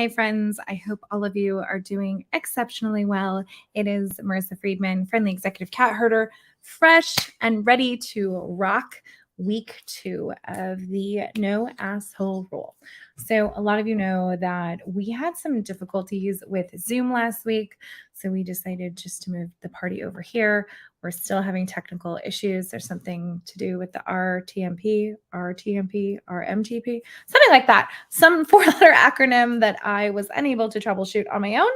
Hi, friends. I hope all of you are doing exceptionally well. It is Marissa Friedman, friendly executive cat herder, fresh and ready to rock week 2 of the no asshole rule. So, a lot of you know that we had some difficulties with Zoom last week. So, we decided just to move the party over here. We're still having technical issues. There's something to do with the RTMP, RMTP, something like that. Some 4-letter acronym that I was unable to troubleshoot on my own.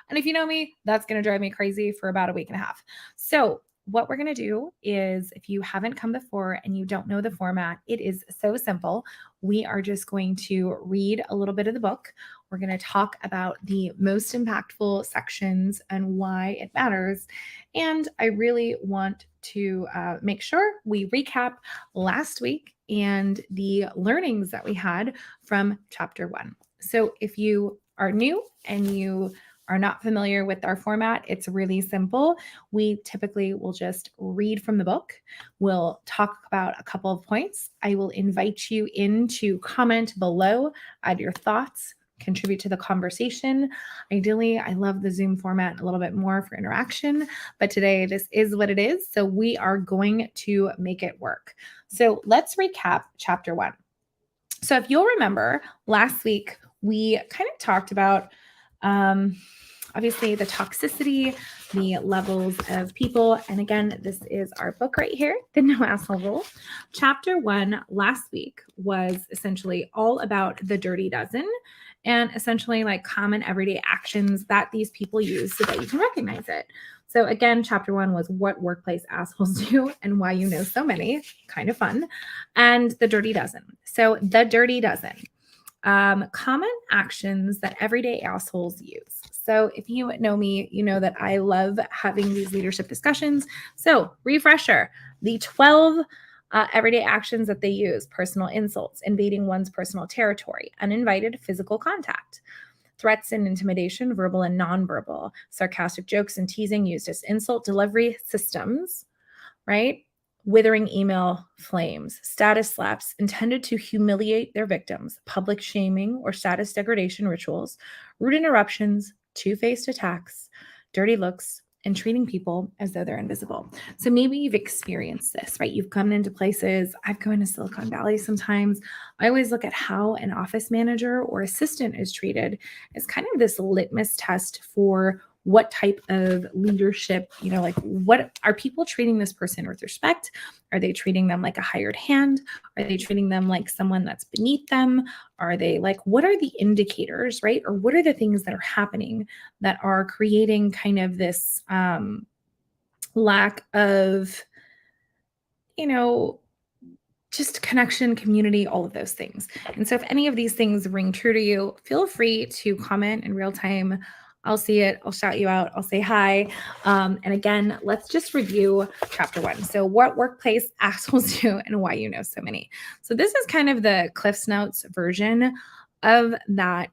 And if you know me, that's going to drive me crazy for about a week and a half. So, what we're going to do is, if you haven't come before and you don't know the format, it is so simple. We are just going to read a little bit of the book. We're going to talk about the most impactful sections and why it matters. And I really want to make sure we recap last week and the learnings that we had from chapter 1. So if you are new and you are not familiar with our format, it's really simple. We typically will just read from the book. We'll talk about a couple of points. I will invite you in to comment below, add your thoughts, contribute to the conversation. Ideally, I love the Zoom format a little bit more for interaction, but today this is what it is. So we are going to make it work. So let's recap chapter 1. So if you'll remember, last week we kind of talked about obviously the toxicity, the levels of people. And again, this is our book right here, The No Asshole Rule. Chapter 1 last week was essentially all about the dirty dozen and essentially like common everyday actions that these people use so that you can recognize it. So again, chapter 1 was what workplace assholes do and why you know so many, kind of fun, and the dirty dozen. So the dirty dozen. Common actions that everyday assholes use. So if you know me, you know that I love having these leadership discussions. So refresher, the 12 everyday actions that they use: personal insults, invading one's personal territory, uninvited physical contact, threats and intimidation, verbal and nonverbal, sarcastic jokes and teasing used as insult delivery systems, right? Withering email flames, status slaps intended to humiliate their victims, public shaming or status degradation rituals, rude interruptions, two-faced attacks, dirty looks, and treating people as though they're invisible. So maybe you've experienced this, right? You've come into places. I've gone to Silicon Valley sometimes. I always look at how an office manager or assistant is treated as kind of this litmus test for what type of leadership, like what are people treating this person with respect? Are they treating them like a hired hand? Are they treating them like someone that's beneath them? Are they like, what are the indicators, right? Or what are the things that are happening that are creating kind of this lack of, just connection, community, all of those things. And so if any of these things ring true to you, feel free to comment in real time. I'll see it. I'll shout you out. I'll say hi. And again, let's just review chapter 1. So what workplace assholes do and why you know so many. So this is kind of the Cliff's Notes version of that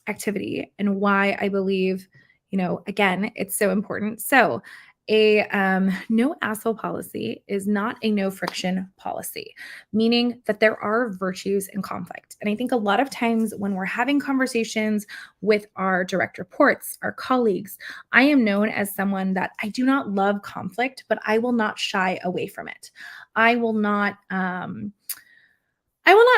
activity and why I believe, again, it's so important. So a no asshole policy is not a no friction policy, meaning that there are virtues in conflict. And I think a lot of times when we're having conversations with our direct reports, our colleagues, I am known as someone that I do not love conflict, but I will not shy away from it. I will not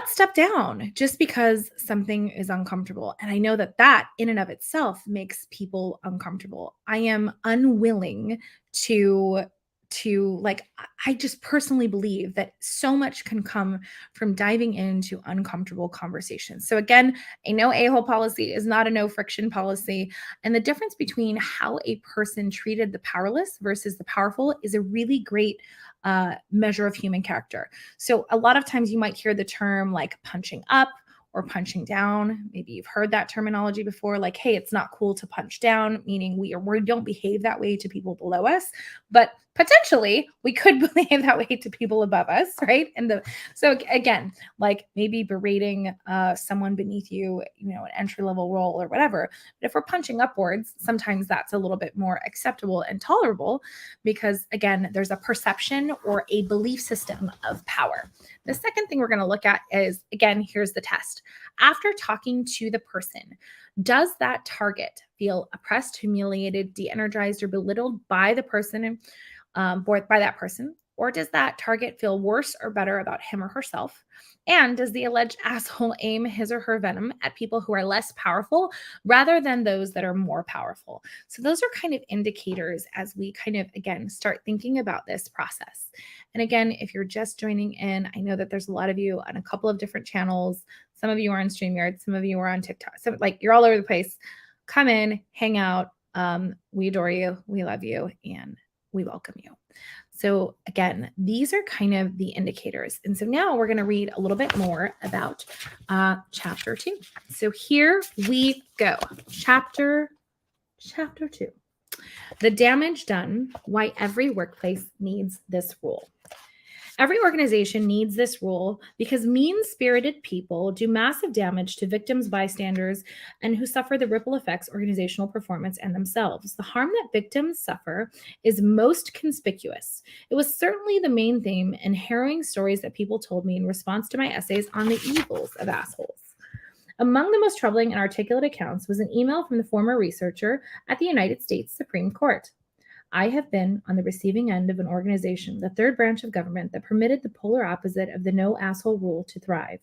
step down just because something is uncomfortable. And I know that that in and of itself makes people uncomfortable. I am unwilling to I just personally believe that so much can come from diving into uncomfortable conversations. So again, a no a-hole policy is not a no friction policy. And the difference between how a person treated the powerless versus the powerful is a really great measure of human character. So a lot of times you might hear the term like punching up or punching down. Maybe you've heard that terminology before, like, hey, it's not cool to punch down, meaning we don't behave that way to people below us. But potentially we could behave that way to people above us, right? So again, like maybe berating someone beneath you, an entry level role or whatever. But if we're punching upwards, sometimes that's a little bit more acceptable and tolerable because again, there's a perception or a belief system of power. The second thing we're going to look at is, again, here's the test. After talking to the person, does that target feel oppressed, humiliated, de-energized, or belittled by the person, by that person? Or does that target feel worse or better about him or herself? And does the alleged asshole aim his or her venom at people who are less powerful rather than those that are more powerful? So those are kind of indicators as we kind of, again, start thinking about this process. And again, if you're just joining in, I know that there's a lot of you on a couple of different channels. Some of you are on StreamYard, some of you are on TikTok. So like you're all over the place. Come in, hang out. We adore you. We love you. And we welcome you. So again, these are kind of the indicators. And so now we're going to read a little bit more about chapter 2. So here we go. Chapter 2. The damage done, why every workplace needs this rule. Every organization needs this rule because mean-spirited people do massive damage to victims, bystanders, and who suffer the ripple effects organizational performance and themselves. The harm that victims suffer is most conspicuous. It was certainly the main theme in harrowing stories that people told me in response to my essays on the evils of assholes. Among the most troubling and articulate accounts was an email from the former researcher at the United States Supreme Court. I have been on the receiving end of an organization, the third branch of government, that permitted the polar opposite of the no asshole rule to thrive.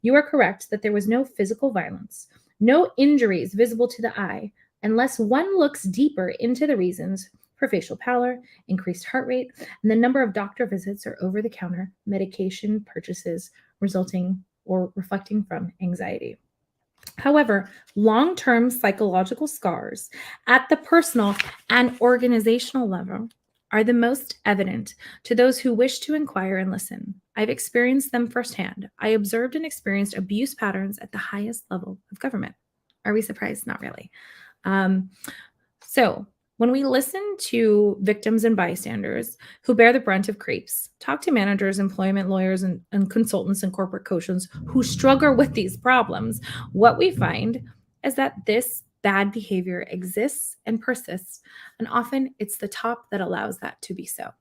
You are correct that there was no physical violence, no injuries visible to the eye, unless one looks deeper into the reasons for facial pallor, increased heart rate, and the number of doctor visits or over-the-counter medication purchases resulting or reflecting from anxiety. However, long-term psychological scars at the personal and organizational level are the most evident to those who wish to inquire and listen. I've experienced them firsthand. I observed and experienced abuse patterns at the highest level of government. Are we surprised? Not really. So when we listen to victims and bystanders who bear the brunt of creeps, talk to managers, employment lawyers, and consultants and corporate coaches who struggle with these problems, what we find is that this bad behavior exists and persists, and often it's the top that allows that to be so.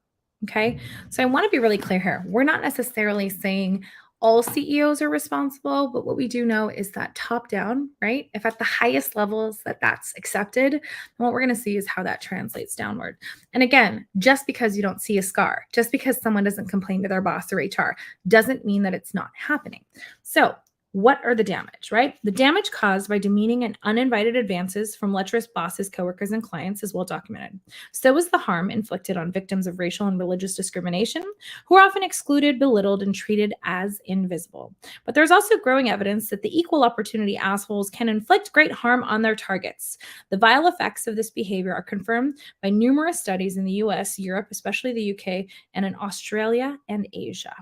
Okay, so I want to be really clear here. We're not necessarily saying all CEOs are responsible, but what we do know is that top down, right? If at the highest levels that's accepted, then what we're going to see is how that translates downward. And again, just because you don't see a scar, just because someone doesn't complain to their boss or HR, doesn't mean that it's not happening. So what are the damage, right? The damage caused by demeaning and uninvited advances from lecherous bosses, coworkers, and clients is well documented. So is the harm inflicted on victims of racial and religious discrimination, who are often excluded, belittled, and treated as invisible. But there's also growing evidence that the equal opportunity assholes can inflict great harm on their targets. The vile effects of this behavior are confirmed by numerous studies in the US, Europe, especially the UK, and in Australia and Asia.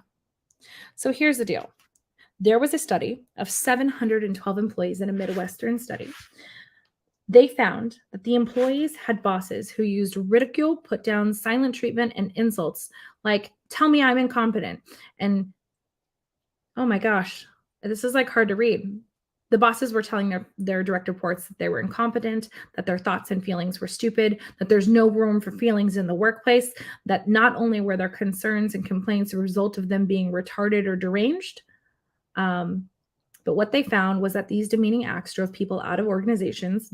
So here's the deal. There was a study of 712 employees in a Midwestern study. They found that the employees had bosses who used ridicule, put down, silent treatment, and insults like, tell me I'm incompetent. And oh my gosh, this is like hard to read. The bosses were telling their direct reports that they were incompetent, that their thoughts and feelings were stupid, that there's no room for feelings in the workplace, that not only were their concerns and complaints a result of them being retarded or deranged, but what they found was that these demeaning acts drove people out of organizations,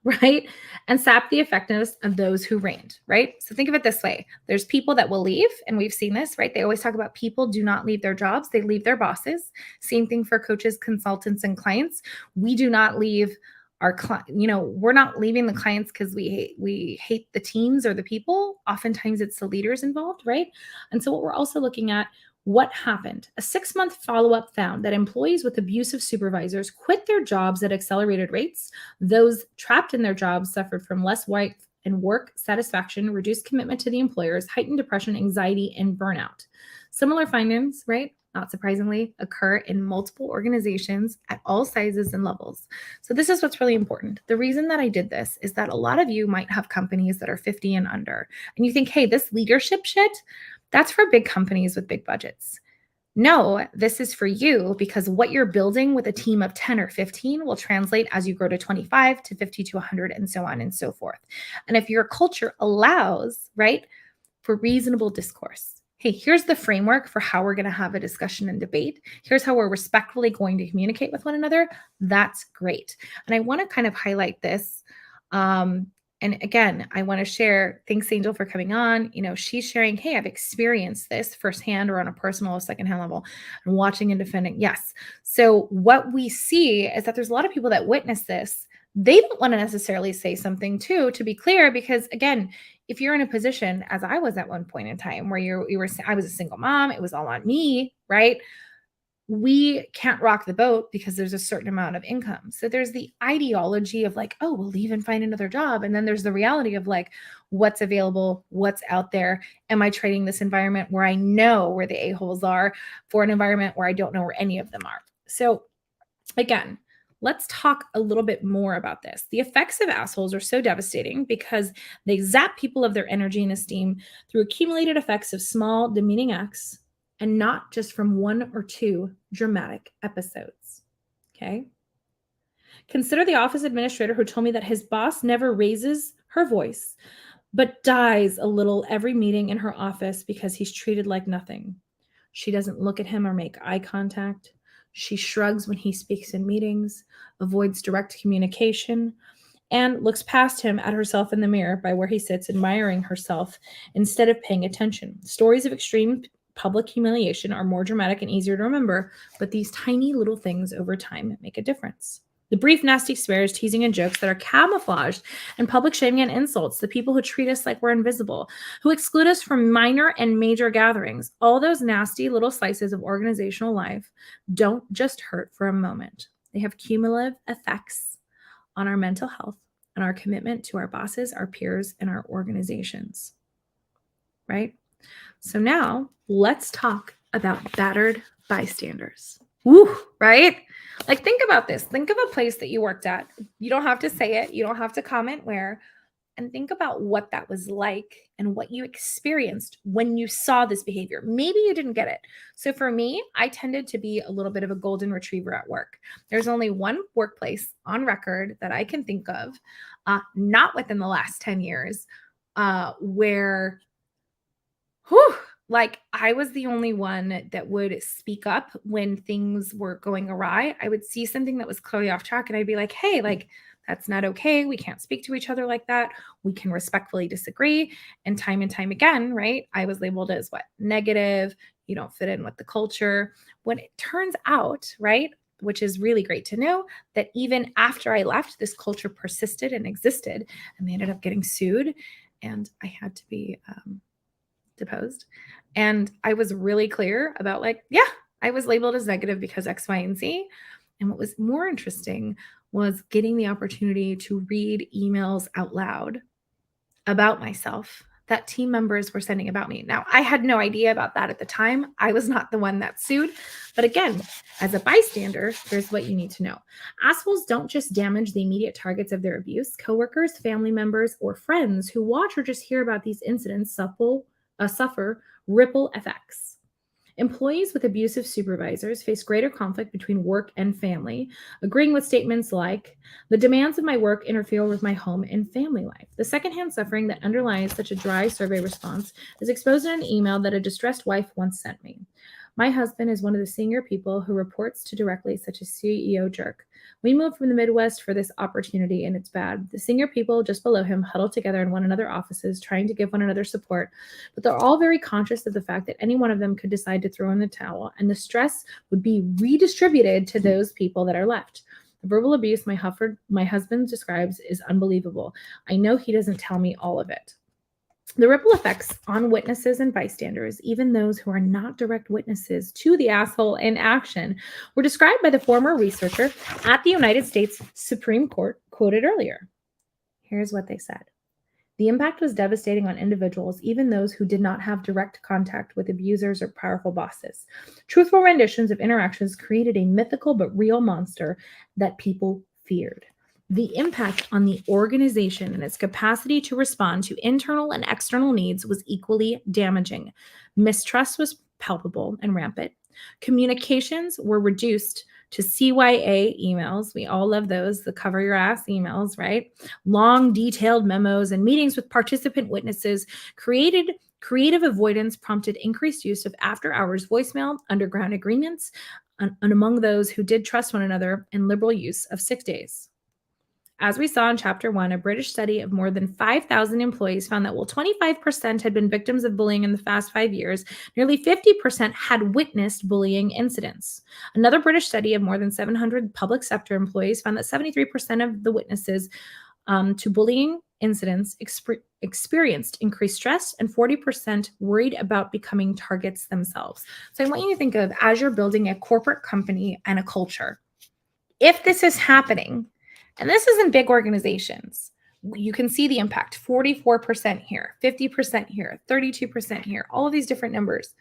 right? And sapped the effectiveness of those who reigned, right? So think of it this way. There's people that will leave, and we've seen this, right? They always talk about people do not leave their jobs. They leave their bosses. Same thing for coaches, consultants, and clients. We do not leave our client, we're not leaving the clients because we hate the teams or the people. Oftentimes it's the leaders involved, right? And so what we're also looking at, what happened? A 6-month follow-up found that employees with abusive supervisors quit their jobs at accelerated rates. Those trapped in their jobs suffered from less work and work satisfaction, reduced commitment to the employers, heightened depression, anxiety, and burnout. Similar findings, right? not surprisingly, occur in multiple organizations at all sizes and levels. So this is what's really important. The reason that I did this is that a lot of you might have companies that are 50 and under, and you think, hey, this leadership shit, that's for big companies with big budgets. No, this is for you because what you're building with a team of 10 or 15 will translate as you grow to 25 to 50 to 100 and so on and so forth. And if your culture allows, right, for reasonable discourse, hey, here's the framework for how we're going to have a discussion and debate. Here's how we're respectfully going to communicate with one another. That's great. And I want to kind of highlight this. And again, I want to share, thanks Angel for coming on. She's sharing, hey, I've experienced this firsthand or on a personal or secondhand level and watching and defending. Yes. So what we see is that there's a lot of people that witness this. They don't want to necessarily say something too, to be clear, because again, if you're in a position, as I was at one point in time, where I was a single mom, it was all on me, right? We can't rock the boat because there's a certain amount of income. So there's the ideology of like, oh, we'll leave and find another job. And then there's the reality of like, what's available, what's out there. Am I trading this environment where I know where the a-holes are for an environment where I don't know where any of them are? So again, let's talk a little bit more about this. The effects of assholes are so devastating because they zap people of their energy and esteem through accumulated effects of small, demeaning acts, and not just from one or two dramatic episodes. Okay? Consider the office administrator who told me that his boss never raises her voice, but dies a little every meeting in her office because he's treated like nothing. She doesn't look at him or make eye contact. She shrugs when he speaks in meetings, avoids direct communication, and looks past him at herself in the mirror by where he sits, admiring herself instead of paying attention. Stories of extreme public humiliation are more dramatic and easier to remember, but these tiny little things over time make a difference. The brief, nasty swears, teasing, and jokes that are camouflaged in public shaming and insults, the people who treat us like we're invisible, who exclude us from minor and major gatherings, all those nasty little slices of organizational life don't just hurt for a moment. They have cumulative effects on our mental health and our commitment to our bosses, our peers, and our organizations. Right? So now let's talk about battered bystanders. Woo, right? Like, think about this. Think of a place that you worked at. You don't have to say it. You don't have to comment where. And think about what that was like and what you experienced when you saw this behavior. Maybe you didn't get it. So for me, I tended to be a little bit of a golden retriever at work. There's only one workplace on record that I can think of, not within the last 10 years, where like I was the only one that would speak up when things were going awry. I would see something that was clearly off track and I'd be like, hey, like, that's not okay. We can't speak to each other like that. We can respectfully disagree. And time again, right? I was labeled as what? Negative. You don't fit in with the culture. When it turns out, right, which is really great to know, that even after I left, this culture persisted and existed, and they ended up getting sued, and I had to be deposed. And I was really clear about like, yeah, I was labeled as negative because X, Y, and Z. And what was more interesting was getting the opportunity to read emails out loud about myself that team members were sending about me. Now, I had no idea about that at the time. I was not the one that sued. But again, as a bystander, here's what you need to know. Assholes don't just damage the immediate targets of their abuse. Coworkers, family members, or friends who watch or just hear about these incidents suffer ripple effects. Employees with abusive supervisors face greater conflict between work and family, agreeing with statements like, the demands of my work interfere with my home and family life. The secondhand suffering that underlies such a dry survey response is exposed in an email that a distressed wife once sent me. My husband is one of the senior people who reports to directly such a CEO jerk. We moved from the Midwest for this opportunity, and it's bad. The senior people just below him huddle together in one another's offices, trying to give one another support, but they're all very conscious of the fact that any one of them could decide to throw in the towel, and the stress would be redistributed to those people that are left. The verbal abuse my husband describes is unbelievable. I know he doesn't tell me all of it. The ripple effects on witnesses and bystanders, even those who are not direct witnesses to the asshole in action, were described by the former researcher at the United States Supreme Court quoted earlier. Here's what they said. The impact was devastating on individuals, even those who did not have direct contact with abusers or powerful bosses. Truthful renditions of interactions created a mythical but real monster that people feared. The impact on the organization and its capacity to respond to internal and external needs was equally damaging. Mistrust was palpable and rampant. Communications were reduced to CYA emails. We all love those, the cover your ass emails, right? Long, detailed memos and meetings with participant witnesses created creative avoidance, prompted increased use of after hours voicemail, underground agreements, and among those who did trust one another, and liberal use of sick days. As we saw in Chapter 1, a British study of more than 5,000 employees found that while 25% had been victims of bullying in the past 5 years, nearly 50% had witnessed bullying incidents. Another British study of more than 700 public sector employees found that 73% of the witnesses to bullying incidents experienced increased stress, and 40% worried about becoming targets themselves. So I want you to think of, as you're building a corporate company and a culture, if this is happening, and this is in big organizations, you can see the impact. 44% here, 50% here, 32% here, all of these different numbers.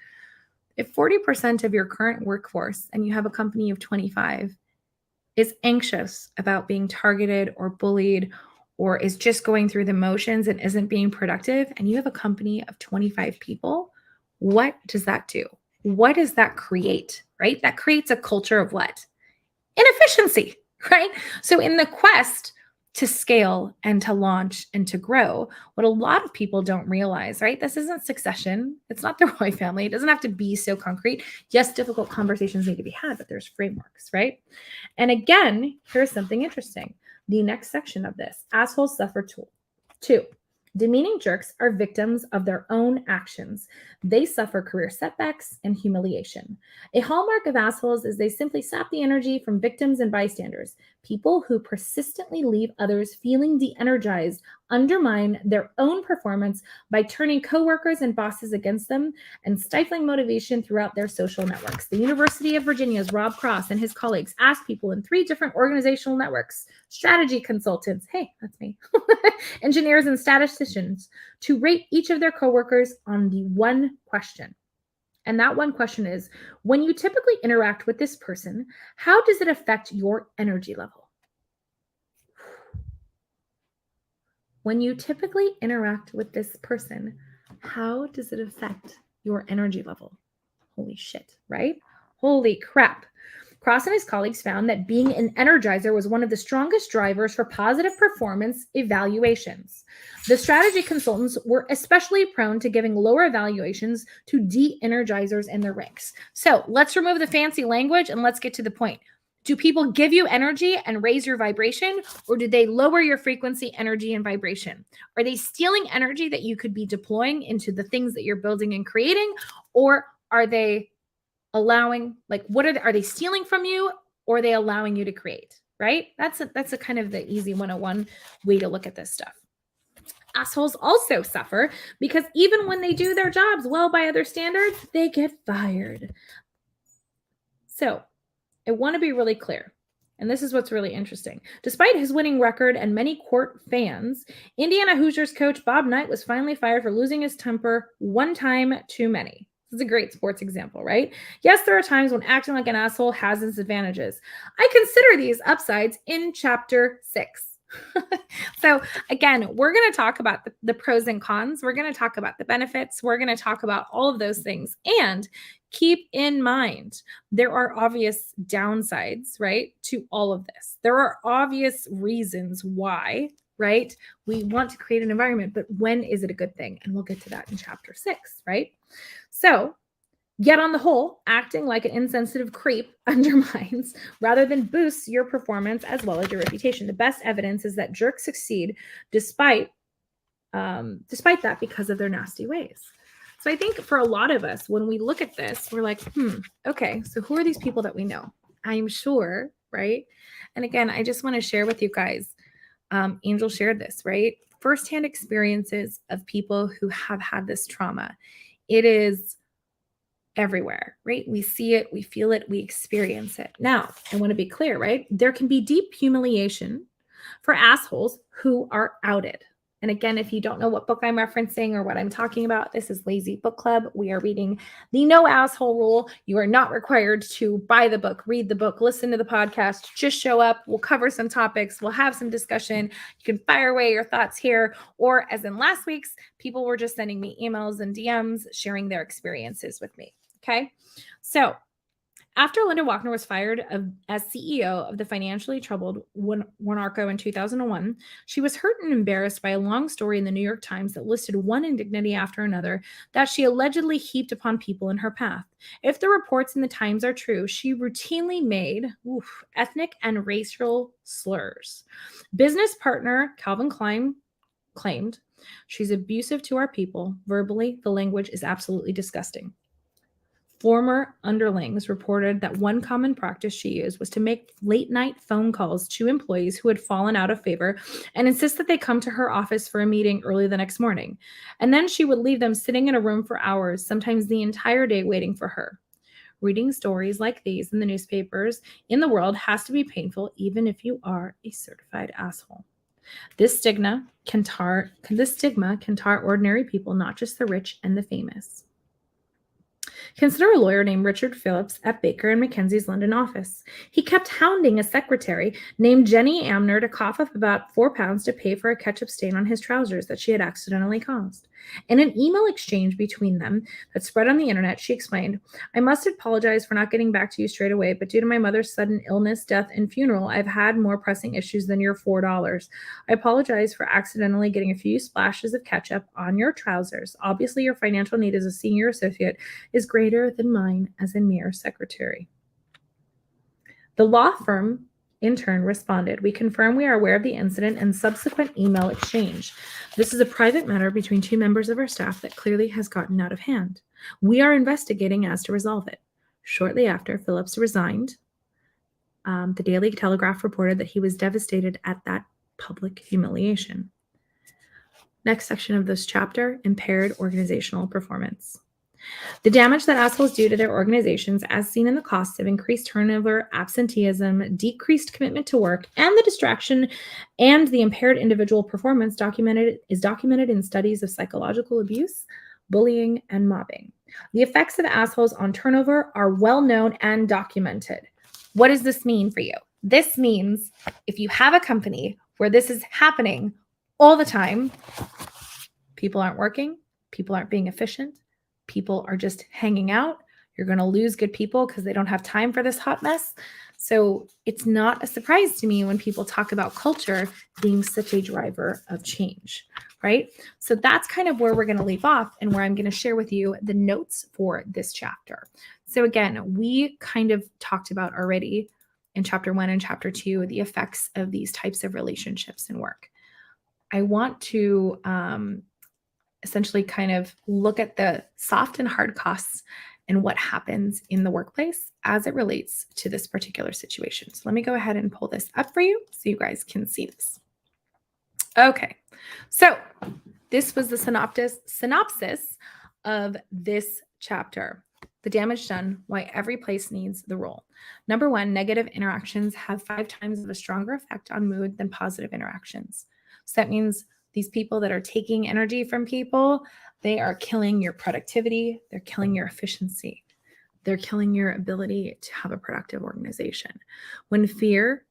If 40% of your current workforce, and you have a company of 25, is anxious about being targeted or bullied, or is just going through the motions and isn't being productive, and you have a company of 25 people, what does that do? What does that create, right? That creates a culture of what? Inefficiency, right? So in the quest to scale and to launch and to grow, what a lot of people don't realize, right? This isn't Succession. It's not the Roy family. It doesn't have to be so concrete. Yes, difficult conversations need to be had, but there's frameworks, right? And again, here's something interesting. The next section of this, assholes suffer too. 2. Demeaning jerks are victims of their own actions. They suffer career setbacks and humiliation. A hallmark of assholes is they simply sap the energy from victims and bystanders. People who persistently leave others feeling de-energized undermine their own performance by turning coworkers and bosses against them and stifling motivation throughout their social networks. The University of Virginia's Rob Cross and his colleagues asked people in 3 different organizational networks, strategy consultants, hey, that's me, engineers and statisticians, to rate each of their coworkers on the one question. And that one question is, when you typically interact with this person, how does it affect your energy level? When you typically interact with this person, how does it affect your energy level? Holy shit, right? Holy crap. Cross and his colleagues found that being an energizer was one of the strongest drivers for positive performance evaluations. The strategy consultants were especially prone to giving lower evaluations to de-energizers in their ranks. So let's remove the fancy language and let's get to the point. Do people give you energy and raise your vibration, or do they lower your frequency, energy, and vibration? Are they stealing energy that you could be deploying into the things that you're building and creating, or are they allowing, like, what are they stealing from you, or are they allowing you to create, right? That's a kind of the easy 101 way to look at this stuff. Assholes also suffer because even when they do their jobs well by other standards, they get fired. So I want to be really clear, and this is what's really interesting. Despite his winning record and many court fans, Indiana Hoosiers coach Bob Knight was finally fired for losing his temper one time too many. This is a great sports example, right? Yes, there are times when acting like an asshole has its advantages. I consider these upsides in Chapter 6. So again, we're going to talk about the pros and cons. We're going to talk about the benefits. We're going to talk about all of those things. And keep in mind, there are obvious downsides, right, to all of this. There are obvious reasons why, right, we want to create an environment, but when is it a good thing? And we'll get to that in Chapter 6, right? So yet on the whole, acting like an insensitive creep undermines rather than boosts your performance as well as your reputation. The best evidence is that jerks succeed despite that because of their nasty ways. So I think for a lot of us, when we look at this, we're like, okay, so who are these people that we know? I'm sure, right? And again, I just want to share with you guys, Angel shared this, right? Firsthand experiences of people who have had this trauma. It is everywhere, right? We see it, we feel it, we experience it. Now, I want to be clear, right? There can be deep humiliation for assholes who are outed. And again, if you don't know what book I'm referencing or what I'm talking about, this is Lazy Book Club. We are reading The No Asshole Rule. You are not required to buy the book, read the book, listen to the podcast. Just show up. We'll cover some topics. We'll have some discussion. You can fire away your thoughts here. Or as in last week's, people were just sending me emails and DMs sharing their experiences with me. Okay. So after Linda Wachner was fired as CEO of the financially troubled Wonarco in 2001, she was hurt and embarrassed by a long story in the New York Times that listed one indignity after another that she allegedly heaped upon people in her path. If the reports in the Times are true, she routinely made ethnic and racial slurs. Business partner Calvin Klein claimed, "She's abusive to our people. Verbally, the language is absolutely disgusting." Former underlings reported that one common practice she used was to make late-night phone calls to employees who had fallen out of favor and insist that they come to her office for a meeting early the next morning. And then she would leave them sitting in a room for hours, sometimes the entire day, waiting for her. Reading stories like these in the newspapers in the world has to be painful, even if you are a certified asshole. This stigma can tar ordinary people, not just the rich and the famous. Consider a lawyer named Richard Phillips at Baker & McKenzie's London office. He kept hounding a secretary named Jenny Amner to cough up about 4 pounds to pay for a ketchup stain on his trousers that she had accidentally caused. In an email exchange between them that spread on the internet, she explained, "I must apologize for not getting back to you straight away, but due to my mother's sudden illness, death, and funeral, I've had more pressing issues than your $4. I apologize for accidentally getting a few splashes of ketchup on your trousers. Obviously, your financial need as a senior associate is greater than mine as a mere secretary." The law firm in turn responded, "We confirm we are aware of the incident and subsequent email exchange. This is a private matter between 2 members of our staff that clearly has gotten out of hand. We are investigating as to resolve it." Shortly after, Phillips resigned. The Daily Telegraph reported that he was devastated at that public humiliation. Next section of this chapter, impaired organizational performance. The damage that assholes do to their organizations, as seen in the costs of increased turnover, absenteeism, decreased commitment to work, and the distraction and the impaired individual performance is documented in studies of psychological abuse, bullying, and mobbing. The effects of assholes on turnover are well known and documented. What does this mean for you? This means if you have a company where this is happening all the time, people aren't working, people aren't being efficient, people are just hanging out. You're going to lose good people because they don't have time for this hot mess. So it's not a surprise to me when people talk about culture being such a driver of change, right? So that's kind of where we're going to leave off and where I'm going to share with you the notes for this chapter. So again, we kind of talked about already in chapter 1 and chapter 2, the effects of these types of relationships in work. I want to essentially kind of look at the soft and hard costs and what happens in the workplace as it relates to this particular situation. So let me go ahead and pull this up for you so you guys can see this. Okay, so this was the synopsis of this chapter. The damage done, why every place needs the rule. Number 1, negative interactions have 5 times of a stronger effect on mood than positive interactions. So that means these people that are taking energy from people, they are killing your productivity. They're killing your efficiency. They're killing your ability to have a productive organization. When fear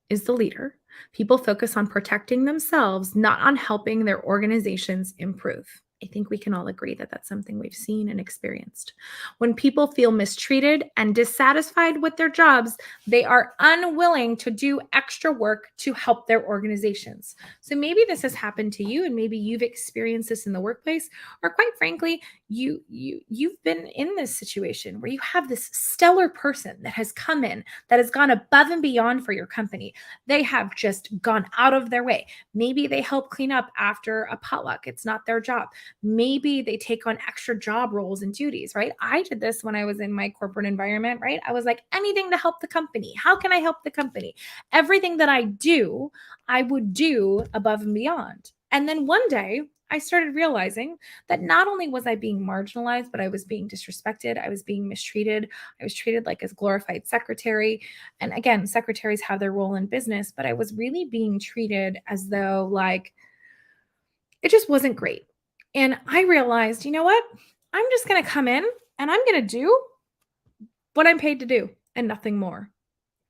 is the leader, people focus on protecting themselves, not on helping their organizations improve. I think we can all agree that that's something we've seen and experienced. When people feel mistreated and dissatisfied with their jobs, they are unwilling to do extra work to help their organizations. So maybe this has happened to you, and maybe you've experienced this in the workplace, or quite frankly, you've been in this situation where you have this stellar person that has come in, that has gone above and beyond for your company. They have just gone out of their way. Maybe they help clean up after a potluck. It's not their job. Maybe they take on extra job roles and duties, right? I did this when I was in my corporate environment, right? I was like, anything to help the company. How can I help the company? Everything that I do, I would do above and beyond. And then one day I started realizing that not only was I being marginalized, but I was being disrespected. I was being mistreated. I was treated like a glorified secretary. And again, secretaries have their role in business, but I was really being treated as though like It just wasn't great. And I realized, you know what? I'm just going to come in and I'm going to do what I'm paid to do and nothing more.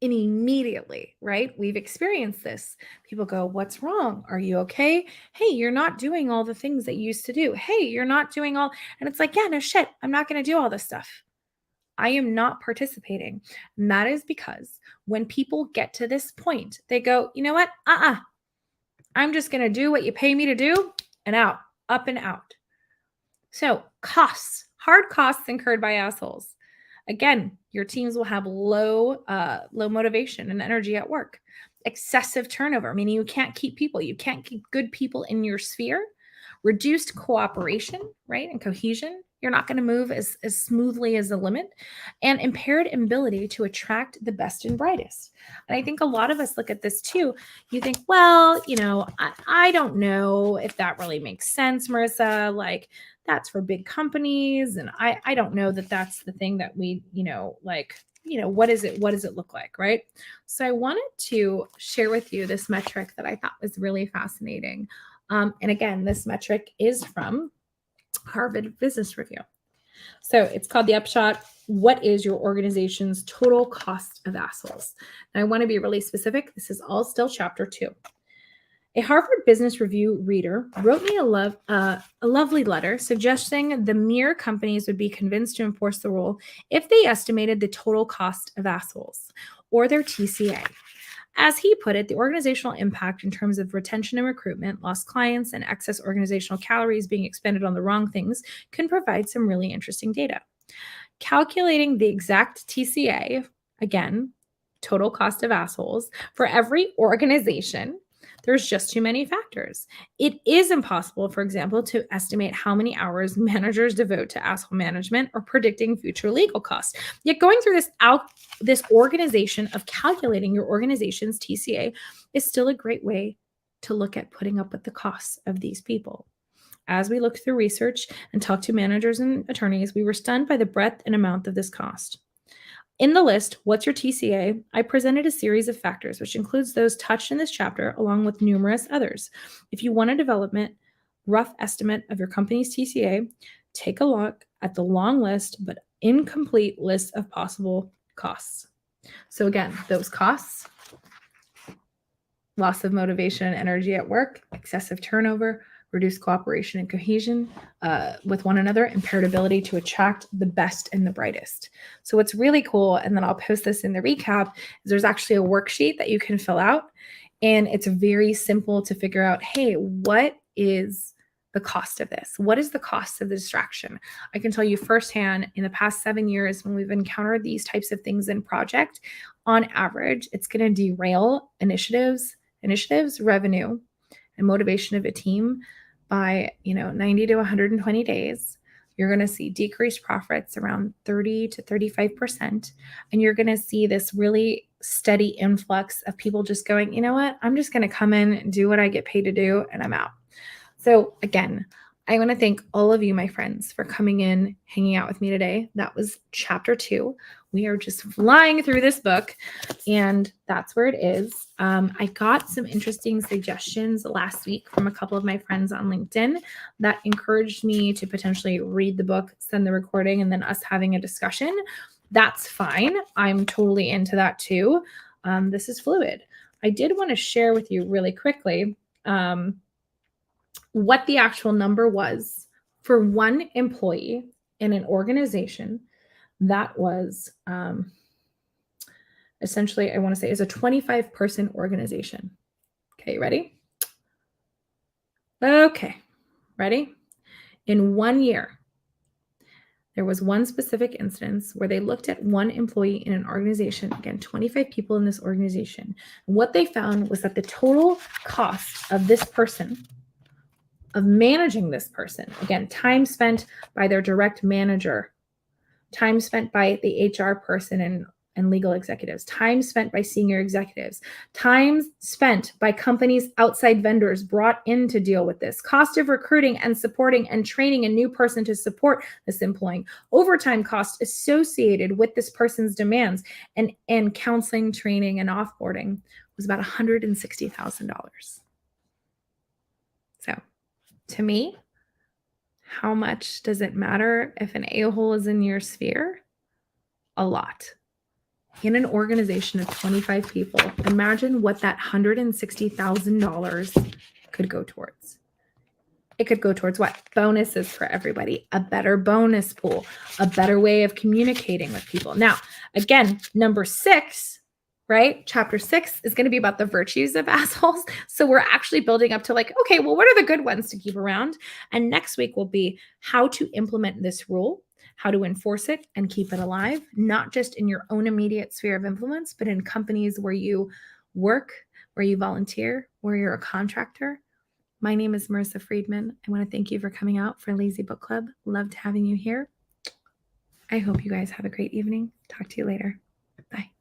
And immediately, right? We've experienced this. People go, "What's wrong? Are you okay? Hey, you're not doing all the things that you used to do. Hey, you're not doing all." And it's like, yeah, no shit. I'm not going to do all this stuff. I am not participating. And that is because when people get to this point, they go, "You know what? I'm just going to do what you pay me to do and out, up and out." So, costs, hard costs incurred by assholes. Again, your teams will have low motivation and energy at work. Excessive turnover, meaning you can't keep people, you can't keep good people in your sphere. Reduced cooperation, right, and cohesion. You're not going to move as smoothly as the limit, and impaired ability to attract the best and brightest. And I think a lot of us look at this too. You think, well, I don't know if that really makes sense, Marissa. Like, that's for big companies, and I don't know that that's the thing that we, what does it look like, right? So I wanted to share with you this metric that I thought was really fascinating. And again, this metric is from Harvard Business Review. So it's called the Upshot: What is your organization's total cost of assholes? And I want to be really specific. This is all still chapter 2. A Harvard Business Review reader wrote me a lovely letter suggesting the mere companies would be convinced to enforce the rule if they estimated the total cost of assholes, or their TCA. As he put it, the organizational impact in terms of retention and recruitment, lost clients, and excess organizational calories being expended on the wrong things can provide some really interesting data. Calculating the exact TCA, again, total cost of assholes, for every organization, there's just too many factors. It is impossible, for example, to estimate how many hours managers devote to asshole management or predicting future legal costs. Yet going through this organization of calculating your organization's TCA is still a great way to look at putting up with the costs of these people. As we looked through research and talked to managers and attorneys, we were stunned by the breadth and amount of this cost. In the list, What's Your TCA? I presented a series of factors, which includes those touched in this chapter, along with numerous others. If you want a development rough estimate of your company's TCA, take a look at the long list but incomplete list of possible costs. So again, those costs: loss of motivation and energy at work, excessive turnover, reduced cooperation and cohesion with one another, impaired ability to attract the best and the brightest. So what's really cool, and then I'll post this in the recap, is there's actually a worksheet that you can fill out, and it's very simple to figure out, hey, what is the cost of this? What is the cost of the distraction? I can tell you firsthand, in the past 7 years, when we've encountered these types of things in project, on average, it's going to derail initiatives, revenue, and motivation of a team by 90 to 120 days. You're going to see decreased profits around 30 to 35%. And you're going to see this really steady influx of people just going, you know what, I'm just going to come in and do what I get paid to do, and I'm out. So again, I want to thank all of you, my friends, for coming in, hanging out with me today. That was chapter 2. We are just flying through this book, and that's where it is. I got some interesting suggestions last week from a couple of my friends on LinkedIn that encouraged me to potentially read the book, send the recording, and then us having a discussion. That's fine. I'm totally into that too. This is fluid. I did want to share with you really quickly what the actual number was for one employee in an organization that was essentially, I want to say, is a 25-person organization. Okay, ready? Okay, ready? In 1 year, there was one specific instance where they looked at one employee in an organization, again, 25 people in this organization. And what they found was that the total cost of this person, of managing this person, again, time spent by their direct manager, time spent by the HR person and legal executives, time spent by senior executives, time spent by companies' outside vendors brought in to deal with this, cost of recruiting and supporting and training a new person to support this employee, overtime costs associated with this person's demands, and counseling, training, and offboarding was about $160,000. So to me, how much does it matter if an a-hole is in your sphere? A lot. In an organization of 25 people, imagine what that $160,000 could go towards. It could go towards what? Bonuses for everybody, a better bonus pool, a better way of communicating with people. Now, again, number 6, right? Chapter 6 is going to be about the virtues of assholes. So we're actually building up to like, okay, well, what are the good ones to keep around? And next week will be how to implement this rule, how to enforce it and keep it alive, not just in your own immediate sphere of influence, but in companies where you work, where you volunteer, where you're a contractor. My name is Marissa Friedman. I want to thank you for coming out for Lazy Book Club. Loved having you here. I hope you guys have a great evening. Talk to you later. Bye.